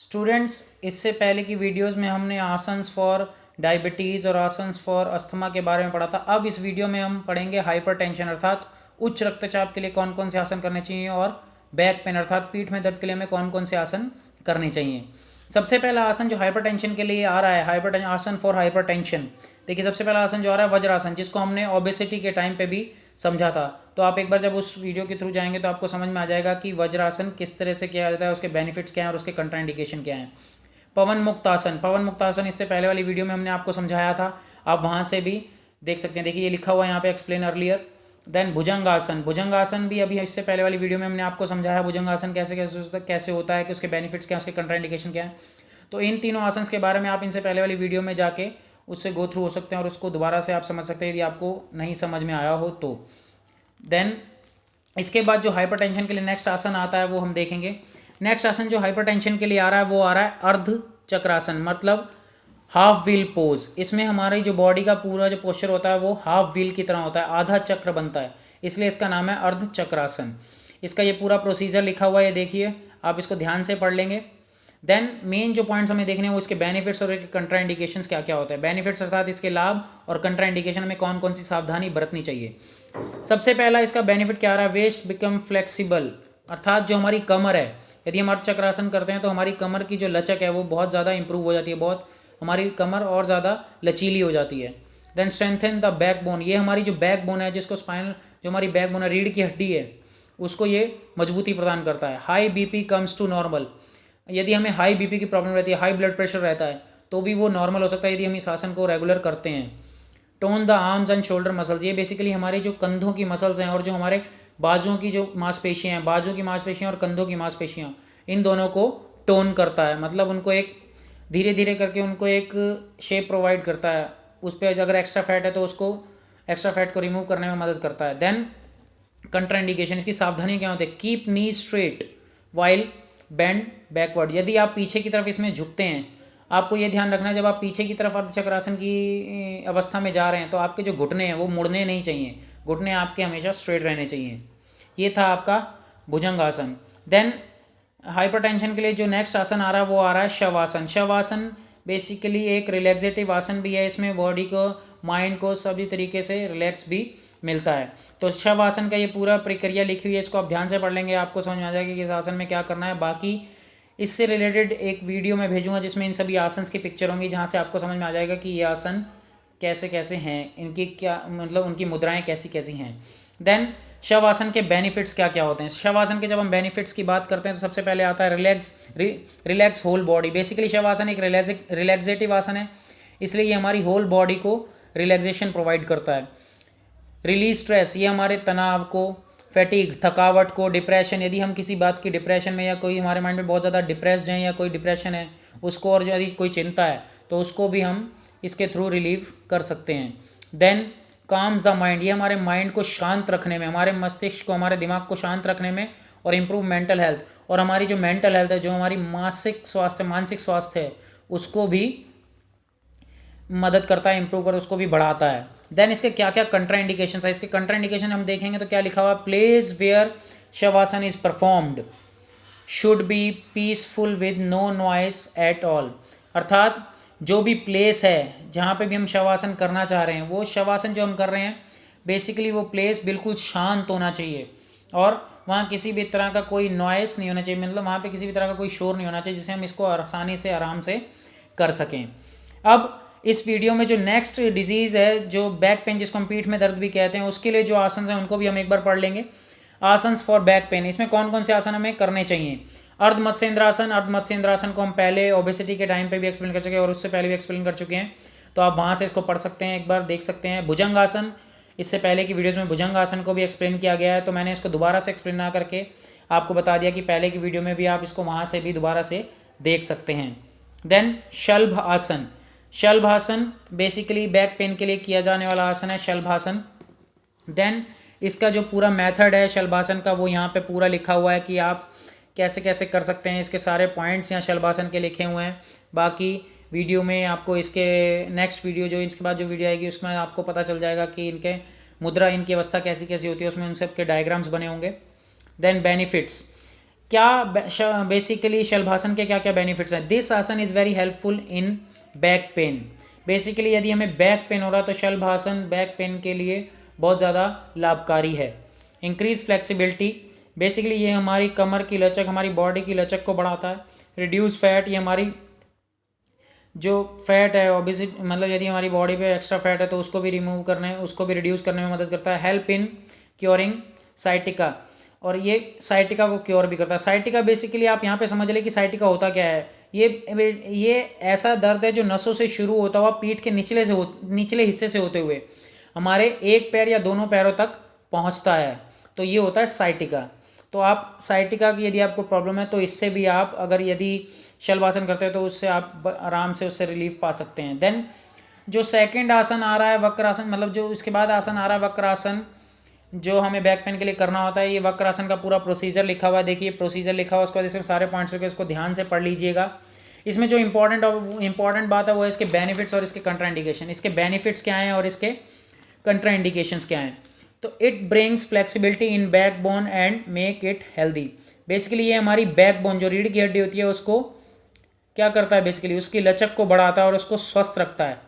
Students, इससे पहले की वीडियोस में हमने आसन्स फॉर डायबिटीज़ और आसन्स फॉर अस्थमा के बारे में पढ़ा था। अब इस वीडियो में हम पढ़ेंगे हाइपरटेंशन अर्थात उच्च रक्तचाप के लिए कौन कौन से आसन करने चाहिए और बैक पेन अर्थात पीठ में दर्द के लिए हमें कौन कौन से आसन करने चाहिए। सबसे पहला आसन जो हाइपरटेंशन के लिए आ रहा है, हाइपरटेंशन आसन फॉर हाइपरटेंशन। देखिए, सबसे पहला आसन जो आ रहा है वज्रासन, जिसको हमने ओबेसिटी के टाइम पे भी समझा था। तो आप एक बार जब उस वीडियो के थ्रू जाएंगे तो आपको समझ में आ जाएगा कि वज्रासन किस तरह से किया जाता है, उसके बेनिफिट्स क्या हैं और उसके कंट्राइंडिकेशन क्या हैं। पवन मुक्त आसन, पवन मुक्त आसन इससे पहले वाली वीडियो में हमने आपको समझाया था, आप वहाँ से भी देख सकते हैं। देखिए, ये लिखा हुआ है यहाँ पे एक्सप्लेन अर्लियर। देन भुजंगासन, भुजंगासन भी अभी इससे पहले वाली वीडियो में हमने आपको समझाया भुजंगासन कैसे होता है, कि उसके बेनिफिट्स क्या हैं, उसके कंट्राइंडिकेशन क्या है। तो इन तीनों आसन के बारे में आप इनसे पहले वाली वीडियो में जाके उससे गो थ्रू हो सकते हैं और उसको दोबारा से आप समझ सकते हैं यदि आपको नहीं समझ में आया हो तो। देन इसके बाद जो हाइपरटेंशन के लिए नेक्स्ट आसन आता है वो हम देखेंगे। नेक्स्ट आसन जो हाइपरटेंशन के लिए आ रहा है वो आ रहा है अर्ध चक्रासन, मतलब हाफ व्हील पोज। इसमें हमारी जो बॉडी का पूरा जो पोस्चर होता है वो हाफ व्हील की तरह होता है, आधा चक्र बनता है, इसलिए इसका नाम है अर्ध चक्रासन। इसका ये पूरा प्रोसीजर लिखा हुआ है, ये देखिए, आप इसको ध्यान से पढ़ लेंगे। देन मेन जो पॉइंट्स हमें देखने हैं वो इसके बेनिफिट्स और कंट्राइंडिकेशंस क्या क्या होते हैं। बेनिफिट्स अर्थात इसके लाभ और कंट्राइंडिकेशन में कौन कौन सी सावधानी बरतनी चाहिए। सबसे पहला इसका बेनिफिट क्या आ रहा है, वेस्ट बिकम फ्लेक्सिबल, अर्थात जो हमारी कमर है, यदि हम अर्ध चक्रासन करते हैं तो हमारी कमर की जो लचक है वो बहुत ज़्यादा इंप्रूव हो जाती है, बहुत हमारी कमर और ज़्यादा लचीली हो जाती है। Then strengthen the backbone, ये हमारी जो बैक बोन है, जिसको स्पाइनल जो हमारी बैक बोन है, रीढ़ की हड्डी है, उसको ये मजबूती प्रदान करता है। High BP comes to normal, यदि हमें हाई बीपी की प्रॉब्लम रहती है, हाई ब्लड प्रेशर रहता है, तो भी वो नॉर्मल हो सकता है यदि हम इस आसन को रेगुलर करते हैं। Tone the arms and shoulder muscles, ये बेसिकली हमारे जो कंधों की मसल्स हैं और जो हमारे बाजुओं की जो मांसपेशियाँ हैं, बाजू की मांसपेशियाँ और कंधों की मांसपेशियाँ, इन दोनों को टोन करता है, मतलब उनको एक धीरे धीरे करके उनको एक शेप प्रोवाइड करता है। उस पर अगर एक्स्ट्रा फैट है तो उसको एक्स्ट्रा फैट को रिमूव करने में मदद करता है। देन कंट्राइंडिकेशन, इसकी सावधानी क्या होती है, keep knee straight while bend backward, यदि आप पीछे की तरफ इसमें झुकते हैं, आपको ये ध्यान रखना है जब आप पीछे की तरफ अर्धचक्रासन की अवस्था में जा रहे हैं तो आपके जो घुटने हैं वो मुड़ने नहीं चाहिए, घुटने आपके हमेशा स्ट्रेट रहने चाहिए। ये था आपका भुजंगासन। देन हाइपरटेंशन के लिए जो नेक्स्ट आसन आ रहा है वो आ रहा है शवासन। शवासन बेसिकली एक रिलैक्सेटिव आसन भी है, इसमें बॉडी को माइंड को सभी तरीके से रिलैक्स भी मिलता है। तो शवासन का ये पूरा प्रक्रिया लिखी हुई है, इसको आप ध्यान से पढ़ लेंगे, आपको समझ में आ जाएगा कि इस आसन में क्या करना है। बाकी इससे रिलेटेड एक वीडियो मैं भेजूंगा जिसमें इन सभी आसन की पिक्चर होंगी, जहाँ से आपको समझ में आ जाएगा कि ये आसन कैसे कैसे हैं, इनकी क्या मतलब उनकी मुद्राएं कैसी कैसी हैं। देन शवासन के बेनिफिट्स क्या क्या होते हैं। शवासन के जब हम बेनिफिट्स की बात करते हैं तो सबसे पहले आता है relax whole body. Basically shavasana एक रिलैक्सेटिव आसन है, इसलिए ये हमारी होल बॉडी को रिलैक्सेशन प्रोवाइड करता है। रिलीज स्ट्रेस, ये हमारे तनाव को, फैटिग थकावट को, डिप्रेशन, यदि हम किसी बात की डिप्रेशन में या कोई हमारे माइंड में बहुत ज़्यादा डिप्रेस्ड है या कोई डिप्रेशन है उसको, और यदि कोई चिंता है तो उसको भी हम इसके थ्रू रिलीव कर सकते हैं। देन काम्स द माइंड, ये हमारे माइंड को शांत रखने में, हमारे मस्तिष्क को, हमारे दिमाग को शांत रखने में और इम्प्रूव मेंटल हेल्थ, और हमारी जो मेंटल हेल्थ है, जो हमारी मानसिक स्वास्थ्य है, उसको भी मदद करता है, इम्प्रूव कर उसको भी बढ़ाता है। देन इसके क्या क्या कंट्राइंडिकेशन है, इसके कंट्राइंडिकेशन हम देखेंगे तो क्या लिखा हुआ, place where shavasana is performed should be peaceful with no noise at all, अर्थात जो भी प्लेस है जहाँ पे भी हम शवासन करना चाह रहे हैं, वो शवासन जो हम कर रहे हैं बेसिकली वो प्लेस बिल्कुल शांत होना चाहिए और वहाँ किसी भी तरह का कोई नॉइस नहीं होना चाहिए, मतलब वहाँ पे किसी भी तरह का कोई शोर नहीं होना चाहिए, जिससे हम इसको आसानी से आराम से कर सकें। अब इस वीडियो में जो नेक्स्ट डिजीज़ है, जो बैक पेन, जिसको हम पीठ में दर्द भी कहते हैं, उसके लिए जो आसन हैं उनको भी हम एक बार पढ़ लेंगे। आसन्स फॉर बैक पेन, इसमें कौन कौन से आसन हमें करने चाहिए। अर्ध मत्स्येंद्रासन, अर्ध मत्स्येंद्रासन को हम पहले ओबेसिटी के टाइम पे भी एक्सप्लेन कर चुके हैं और उससे पहले भी एक्सप्लेन कर चुके हैं, तो आप वहाँ से इसको पढ़ सकते हैं, एक बार देख सकते हैं। भुजंगासन, इससे पहले की वीडियोज़ में भुजंगासन को भी एक्सप्लेन किया गया है, तो मैंने इसको दोबारा से एक्सप्लेन ना करके आपको बता दिया कि पहले की वीडियो में भी आप इसको वहाँ से भी दोबारा से देख सकते हैं। देन शल्भ आसन, शल्भासन बेसिकली बैक पेन के लिए किया जाने वाला आसन है, शल्भासन। देन इसका जो पूरा मेथड है शल्भासन का वो यहाँ पे पूरा लिखा हुआ है कि आप कैसे कैसे कर सकते हैं, इसके सारे पॉइंट्स यहाँ शल्भासन के लिखे हुए हैं। बाकी वीडियो में आपको इसके नेक्स्ट वीडियो जो इसके बाद जो वीडियो आएगी उसमें आपको पता चल जाएगा कि इनके मुद्रा, इनकी अवस्था कैसी कैसी होती है, उसमें उन सब के डायग्राम्स बने होंगे। देन बेनिफिट्स, क्या बेसिकली शलभासन के क्या क्या बेनिफिट्स हैं? दिस आसन is very helpful in back pain. Basically यदि हमें बैक पेन हो रहा है तो शलभासन बैक पेन के लिए बहुत ज़्यादा लाभकारी है। इंक्रीज फ्लेक्सिबिलिटी, बेसिकली ये हमारी कमर की लचक, हमारी बॉडी की लचक को बढ़ाता है। रिड्यूस फैट, ये हमारी जो फैट है ओबेसिटी, मतलब यदि हमारी बॉडी पे एक्स्ट्रा फैट है तो उसको भी रिमूव करने, उसको भी रिड्यूस करने में मदद करता है। हेल्प इन क्योरिंग साइटिका, और ये साइटिका को क्योर भी करता है। साइटिका बेसिकली आप यहाँ पे समझ लें कि साइटिका होता क्या है। ये ऐसा दर्द है जो नसों से शुरू होता हुआ पीठ के निचले हिस्से से होते हुए हमारे एक पैर या दोनों पैरों तक पहुँचता है, तो ये होता है साइटिका। तो आप साइटिका की यदि आपको प्रॉब्लम है तो इससे भी आप अगर यदि शलभासन करते हैं तो उससे आप आराम से उससे रिलीफ पा सकते हैं। देन जो सेकंड आसन आ रहा है वक्रासन, मतलब जो इसके बाद आसन आ रहा है वक्रासन, जो हमें बैक पेन के लिए करना होता है। ये वक्रासन का पूरा प्रोसीजर लिखा हुआ है, देखिए प्रोसीजर लिखा हुआ है, उसके बाद इसमें सारे पॉइंट्स के इसको ध्यान से पढ़ लीजिएगा। इसमें जो इंपॉर्टेंट बात है वो है इसके बेनिफिट्स और इसके कंट्राइंडिकेशन। इसके बेनिफिट्स क्या हैं और इसके कंट्राइंडिकेशंस क्या हैं? तो it brings flexibility in back bone and make it healthy. Basically ये हमारी बैक बोन जो रीढ़ की हड्डी होती है उसको क्या करता है, बेसिकली उसकी लचक को बढ़ाता है और उसको स्वस्थ रखता है।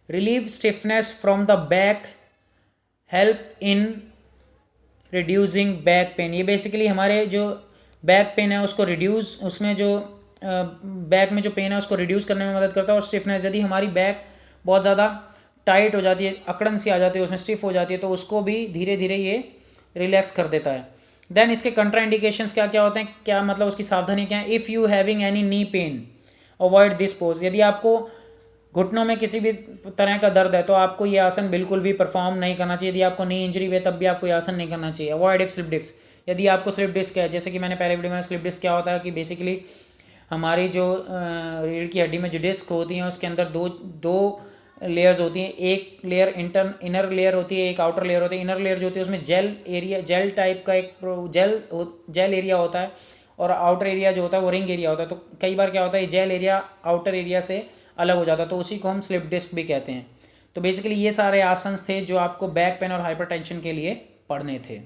Relieve stiffness from the back, help in reducing back pain. ये बेसिकली हमारे जो बैक पेन है उसको रिड्यूस, उसमें जो बैक में जो पेन है उसको रिड्यूस करने में मदद करता है। और स्टिफनेस, यदि हमारी बैक बहुत ज़्यादा टाइट हो जाती है, अकड़न सी आ जाती है, उसमें स्टिफ हो जाती है, तो उसको भी धीरे धीरे ये रिलैक्स कर देता है। देन इसके कंट्राइंडिकेशंस क्या क्या होते हैं, क्या मतलब उसकी सावधानी क्या है? If you having any knee pain avoid this pose. यदि आपको घुटनों में किसी भी तरह का दर्द है तो आपको ये आसन बिल्कुल भी परफॉर्म नहीं करना चाहिए। यदि आपको नी इंजरी है तब भी आपको ये आसन नहीं करना चाहिए। अवॉइड इफ स्लिप डिस्क, यदि आपको स्लिप डिस्क है, जैसे कि मैंने पहले वीडियो में, स्लिप डिस्क क्या होता है कि बेसिकली हमारी जो रीढ़ की हड्डी में जो डिस्क होती हैं उसके अंदर दो लेयर्स होती हैं। एक लेयर इनर लेयर होती है, एक आउटर लेयर होती है। इनर लेयर जो होती है उसमें जेल टाइप का एक जेल एरिया होता है, और आउटर एरिया जो होता है वो रिंग एरिया होता है। तो कई बार क्या होता है जेल एरिया आउटर एरिया से अलग हो जाता है, तो उसी को हम स्लिप डिस्क भी कहते हैं। तो बेसिकली ये सारे आसन्स थे जो आपको बैक पेन और हाइपरटेंशन के लिए पढ़ने थे।